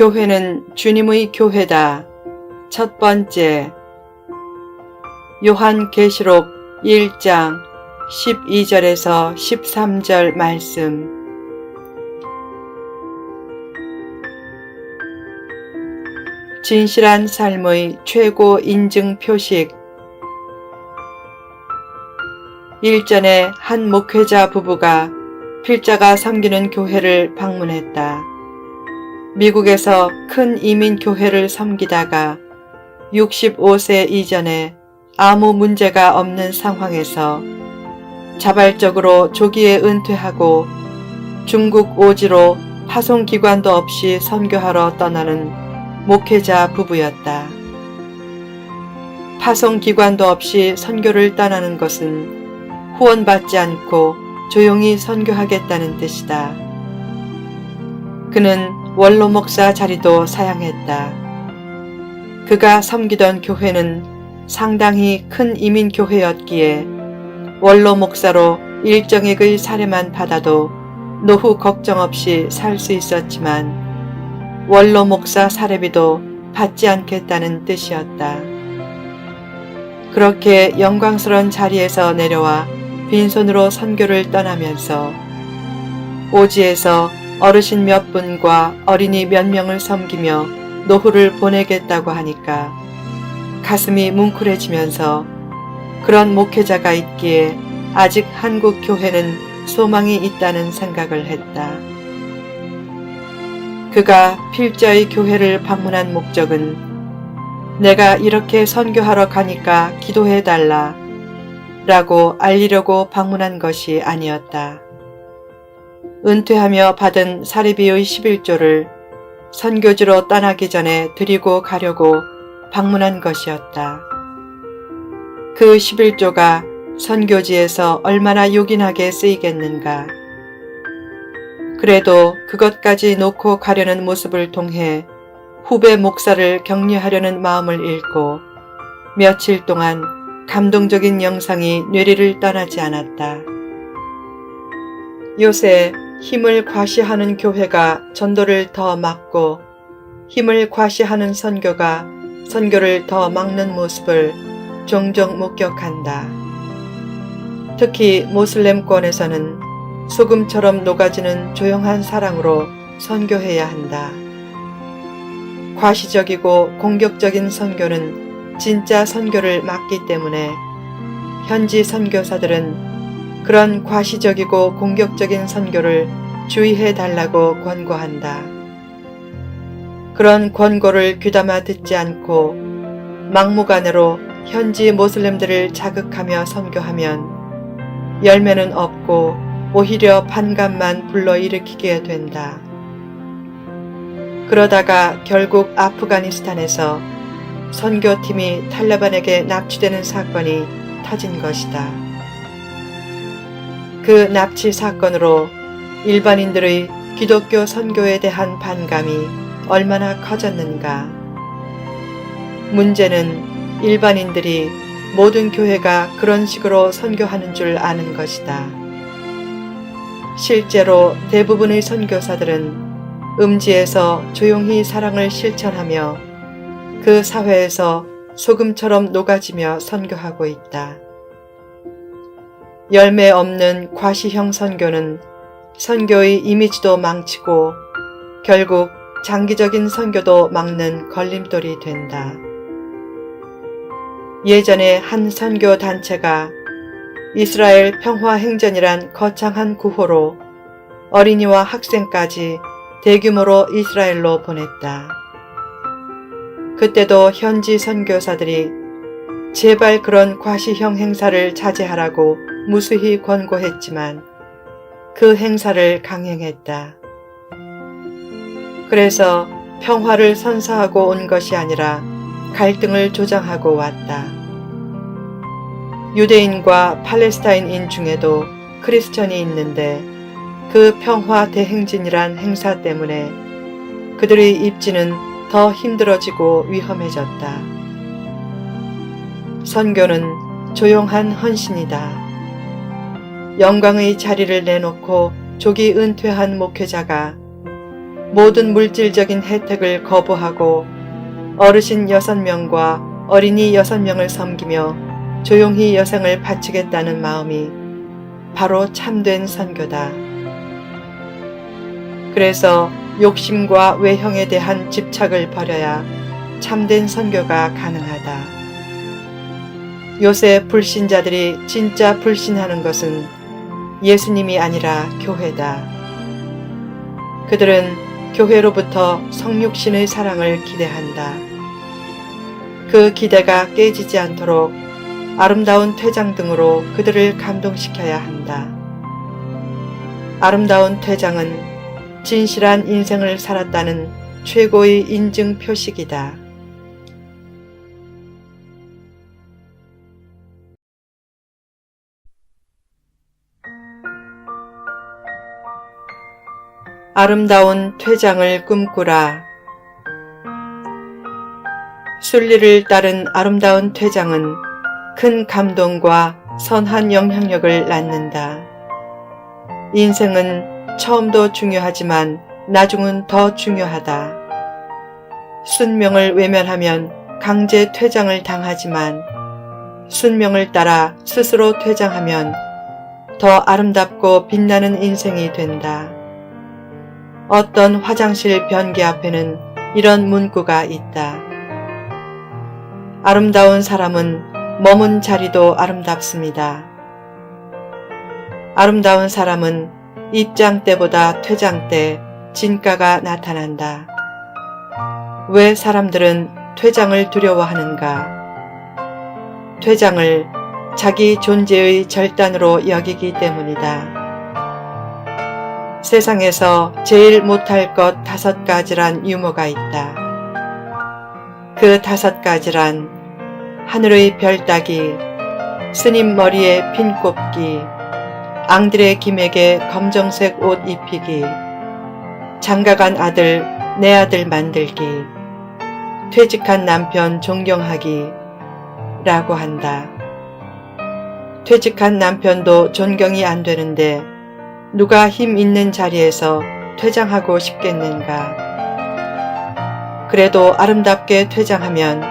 교회는 주님의 교회다. 첫 번째, 요한계시록 1장 12절에서 13절 말씀. 진실한 삶의 최고 인증 표식. 일전에 한 목회자 부부가 필자가 섬기는 교회를 방문했다. 미국에서 큰 이민교회를 섬기다가 65세 이전에 아무 문제가 없는 상황에서 자발적으로 조기에 은퇴하고 중국 오지로 파송기관도 없이 선교하러 떠나는 목회자 부부였다. 파송기관도 없이 선교를 떠나는 것은 후원받지 않고 조용히 선교하겠다는 뜻이다. 그는 원로 목사 자리도 사양했다. 그가 섬기던 교회는 상당히 큰 이민교회였기에 원로 목사로 일정액의 사례만 받아도 노후 걱정 없이 살 수 있었지만 원로 목사 사례비도 받지 않겠다는 뜻이었다. 그렇게 영광스러운 자리에서 내려와 빈손으로 선교를 떠나면서 오지에서 어르신 몇 분과 어린이 몇 명을 섬기며 노후를 보내겠다고 하니까 가슴이 뭉클해지면서 그런 목회자가 있기에 아직 한국 교회는 소망이 있다는 생각을 했다. 그가 필자의 교회를 방문한 목적은 내가 이렇게 선교하러 가니까 기도해달라 라고 알리려고 방문한 것이 아니었다. 은퇴하며 받은 사례비의 11조를 선교지로 떠나기 전에 드리고 가려고 방문한 것이었다. 그 11조가 선교지에서 얼마나 요긴하게 쓰이겠는가. 그래도 그것까지 놓고 가려는 모습을 통해 후배 목사를 격려하려는 마음을 잃고 며칠 동안 감동적인 영상이 뇌리를 떠나지 않았다. 요새 힘을 과시하는 교회가 전도를 더 막고 힘을 과시하는 선교가 선교를 더 막는 모습을 종종 목격한다. 특히 모슬렘권에서는 소금처럼 녹아지는 조용한 사랑으로 선교해야 한다. 과시적이고 공격적인 선교는 진짜 선교를 막기 때문에 현지 선교사들은 그런 과시적이고 공격적인 선교를 주의해 달라고 권고한다. 그런 권고를 귀담아 듣지 않고 막무가내로 현지 모슬렘들을 자극하며 선교하면 열매는 없고 오히려 반감만 불러일으키게 된다. 그러다가 결국 아프가니스탄에서 선교팀이 탈레반에게 납치되는 사건이 터진 것이다. 그 납치 사건으로 일반인들의 기독교 선교에 대한 반감이 얼마나 커졌는가. 문제는 일반인들이 모든 교회가 그런 식으로 선교하는 줄 아는 것이다. 실제로 대부분의 선교사들은 음지에서 조용히 사랑을 실천하며 그 사회에서 소금처럼 녹아지며 선교하고 있다. 열매 없는 과시형 선교는 선교의 이미지도 망치고 결국 장기적인 선교도 막는 걸림돌이 된다. 예전에 한 선교 단체가 이스라엘 평화행전이란 거창한 구호로 어린이와 학생까지 대규모로 이스라엘로 보냈다. 그때도 현지 선교사들이 제발 그런 과시형 행사를 자제하라고 무수히 권고했지만 그 행사를 강행했다. 그래서 평화를 선사하고 온 것이 아니라 갈등을 조장하고 왔다. 유대인과 팔레스타인인 중에도 크리스천이 있는데 그 평화 대행진이란 행사 때문에 그들의 입지는 더 힘들어지고 위험해졌다. 선교는 조용한 헌신이다. 영광의 자리를 내놓고 조기 은퇴한 목회자가 모든 물질적인 혜택을 거부하고 어르신 6명과 어린이 6명을 섬기며 조용히 여생을 바치겠다는 마음이 바로 참된 선교다. 그래서 욕심과 외형에 대한 집착을 버려야 참된 선교가 가능하다. 요새 불신자들이 진짜 불신하는 것은 예수님이 아니라 교회다. 그들은 교회로부터 성육신의 사랑을 기대한다. 그 기대가 깨지지 않도록 아름다운 퇴장 등으로 그들을 감동시켜야 한다. 아름다운 퇴장은 진실한 인생을 살았다는 최고의 인증 표식이다. 아름다운 퇴장을 꿈꾸라. 순리를 따른 아름다운 퇴장은 큰 감동과 선한 영향력을 낳는다. 인생은 처음도 중요하지만 나중은 더 중요하다. 순명을 외면하면 강제 퇴장을 당하지만 순명을 따라 스스로 퇴장하면 더 아름답고 빛나는 인생이 된다. 어떤 화장실 변기 앞에는 이런 문구가 있다. 아름다운 사람은 머문 자리도 아름답습니다. 아름다운 사람은 입장 때보다 퇴장 때 진가가 나타난다. 왜 사람들은 퇴장을 두려워하는가? 퇴장을 자기 존재의 절단으로 여기기 때문이다. 세상에서 제일 못할 것 5가지란 유머가 있다. 그 5가지란 하늘의 별 따기, 스님 머리에 핀 꼽기, 앙드레 김에게 검정색 옷 입히기, 장가간 아들 내 아들 만들기, 퇴직한 남편 존경하기 라고 한다. 퇴직한 남편도 존경이 안 되는데 누가 힘 있는 자리에서 퇴장하고 싶겠는가. 그래도 아름답게 퇴장하면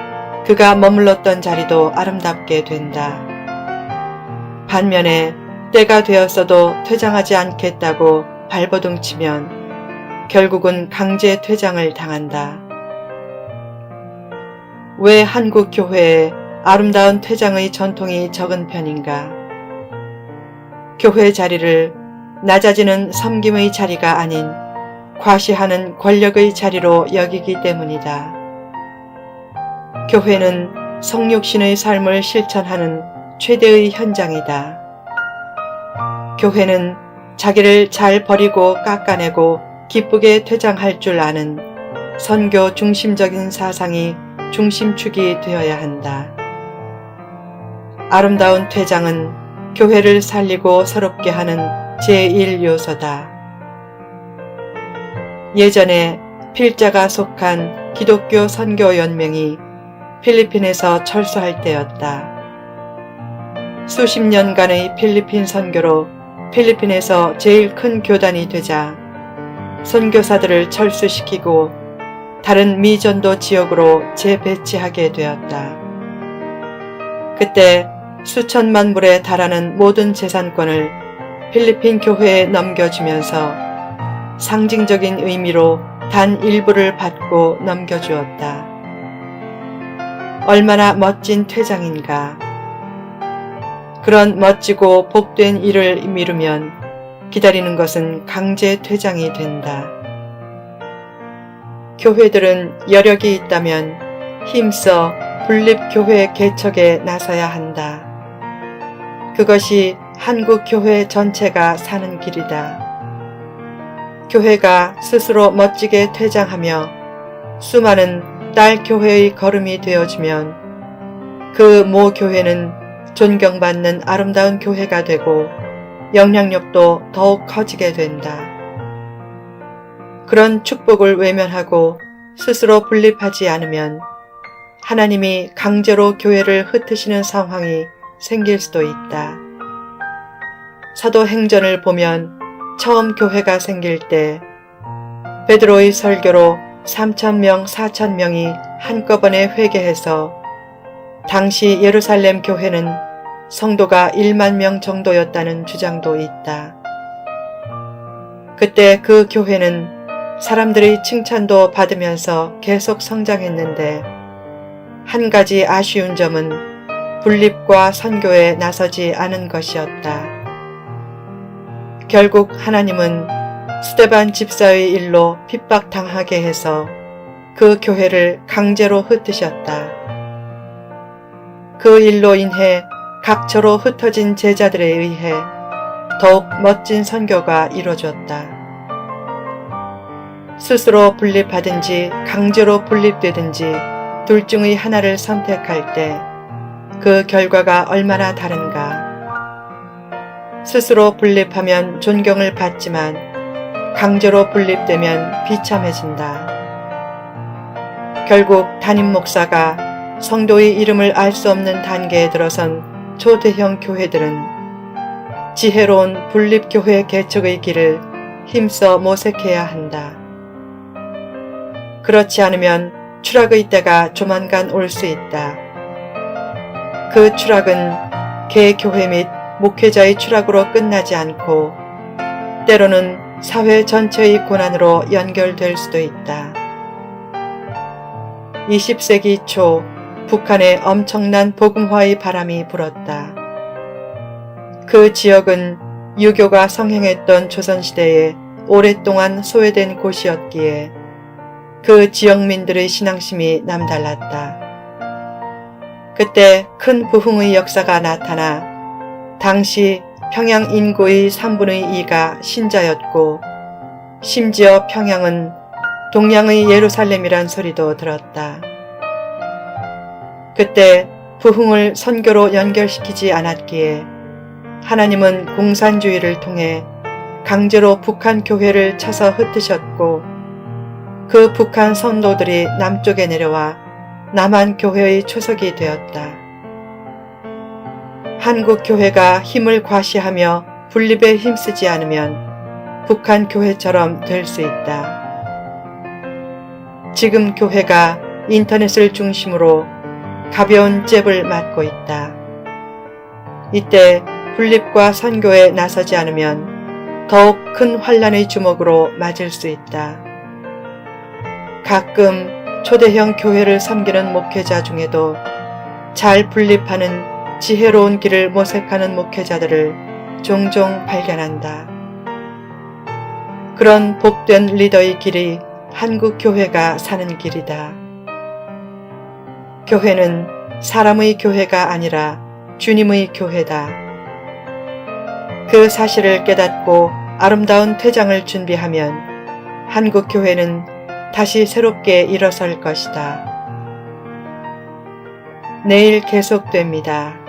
그가 머물렀던 자리도 아름답게 된다. 반면에 때가 되었어도 퇴장하지 않겠다고 발버둥치면 결국은 강제 퇴장을 당한다. 왜 한국 교회에 아름다운 퇴장의 전통이 적은 편인가? 교회 자리를 낮아지는 섬김의 자리가 아닌 과시하는 권력의 자리로 여기기 때문이다. 교회는 성육신의 삶을 실천하는 최대의 현장이다. 교회는 자기를 잘 버리고 깎아내고 기쁘게 퇴장할 줄 아는 선교 중심적인 사상이 중심축이 되어야 한다. 아름다운 퇴장은 교회를 살리고 새롭게 하는 제1요소다. 예전에 필자가 속한 기독교 선교연맹이 필리핀에서 철수할 때였다. 수십 년간의 필리핀 선교로 필리핀에서 제일 큰 교단이 되자 선교사들을 철수시키고 다른 미전도 지역으로 재배치하게 되었다. 그때 수천만 불에 달하는 모든 재산권을 필리핀 교회에 넘겨주면서 상징적인 의미로 단 일부를 받고 넘겨주었다. 얼마나 멋진 퇴장인가. 그런 멋지고 복된 일을 미루면 기다리는 것은 강제 퇴장이 된다. 교회들은 여력이 있다면 힘써 분립교회 개척에 나서야 한다. 그것이 한국 교회 전체가 사는 길이다. 교회가 스스로 멋지게 퇴장하며 수많은 딸 교회의 걸음이 되어주면 그 모 교회는 존경받는 아름다운 교회가 되고 영향력도 더욱 커지게 된다. 그런 축복을 외면하고 스스로 분립하지 않으면 하나님이 강제로 교회를 흩으시는 상황이 생길 수도 있다. 사도행전을 보면 처음 교회가 생길 때 베드로의 설교로 3,000명, 4,000명이 한꺼번에 회개해서 당시 예루살렘 교회는 성도가 1만 명 정도였다는 주장도 있다. 그때 그 교회는 사람들의 칭찬도 받으면서 계속 성장했는데 한 가지 아쉬운 점은 분립과 선교에 나서지 않은 것이었다. 결국 하나님은 스데반 집사의 일로 핍박당하게 해서 그 교회를 강제로 흩으셨다. 그 일로 인해 각처로 흩어진 제자들에 의해 더욱 멋진 선교가 이루어졌다. 스스로 분립하든지 강제로 분립되든지 둘 중의 하나를 선택할 때 그 결과가 얼마나 다른가. 스스로 분립하면 존경을 받지만 강제로 분립되면 비참해진다. 결국 담임 목사가 성도의 이름을 알 수 없는 단계에 들어선 초대형 교회들은 지혜로운 분립교회 개척의 길을 힘써 모색해야 한다. 그렇지 않으면 추락의 때가 조만간 올 수 있다. 그 추락은 개교회 및 목회자의 추락으로 끝나지 않고 때로는 사회 전체의 고난으로 연결될 수도 있다. 20세기 초 북한에 엄청난 복음화의 바람이 불었다. 그 지역은 유교가 성행했던 조선시대에 오랫동안 소외된 곳이었기에 그 지역민들의 신앙심이 남달랐다. 그때 큰 부흥의 역사가 나타나 당시 평양 인구의 3분의 2가 신자였고 심지어 평양은 동양의 예루살렘이란 소리도 들었다. 그때 부흥을 선교로 연결시키지 않았기에 하나님은 공산주의를 통해 강제로 북한 교회를 쳐서 흩으셨고 그 북한 선도들이 남쪽에 내려와 남한 교회의 초석이 되었다. 한국 교회가 힘을 과시하며 분립에 힘쓰지 않으면 북한 교회처럼 될 수 있다. 지금 교회가 인터넷을 중심으로 가벼운 잽을 맞고 있다. 이때 분립과 선교에 나서지 않으면 더욱 큰 환란의 주먹으로 맞을 수 있다. 가끔 초대형 교회를 섬기는 목회자 중에도 잘 분립하는 지혜로운 길을 모색하는 목회자들을 종종 발견한다. 그런 복된 리더의 길이 한국 교회가 사는 길이다. 교회는 사람의 교회가 아니라 주님의 교회다. 그 사실을 깨닫고 아름다운 퇴장을 준비하면 한국 교회는 다시 새롭게 일어설 것이다. 내일 계속됩니다.